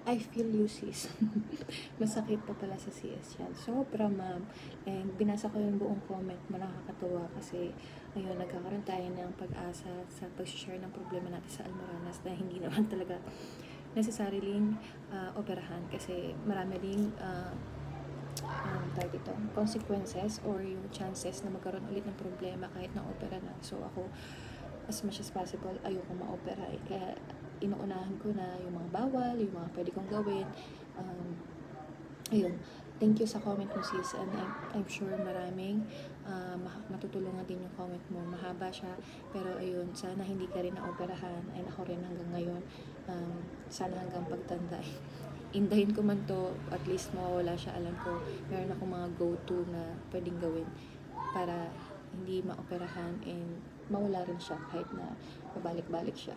I feel you, sis. Masakit pa pala sa CS yan. Sobra, ma'am. And binasa ko yung buong comment mo, nakakatuwa kasi ayun, nagkakaroon tayo ng pag-asa sa pag-share ng problema natin sa Almoranas na hindi naman talaga necessarying operahan kasi marami ding consequences or yung chances na magkaroon ulit ng problema kahit na opera na. So ako, as much as possible, ayoko ma-opera. Kaya inuunahan ko na yung mga bawal, yung mga pwede kong gawin. Ayun, thank you sa comment mo, sis, and I'm sure maraming matutulungan din yung comment mo. Mahaba siya, pero ayun, sana hindi ka rin na-operahan, and ako rin hanggang ngayon, sana hanggang pagtanda. Indahin ko man to, at least mawawala siya. Alam ko, meron akong mga go-to na pwedeng gawin para hindi maoperahan and mawala rin siya kahit na pabalik-balik siya.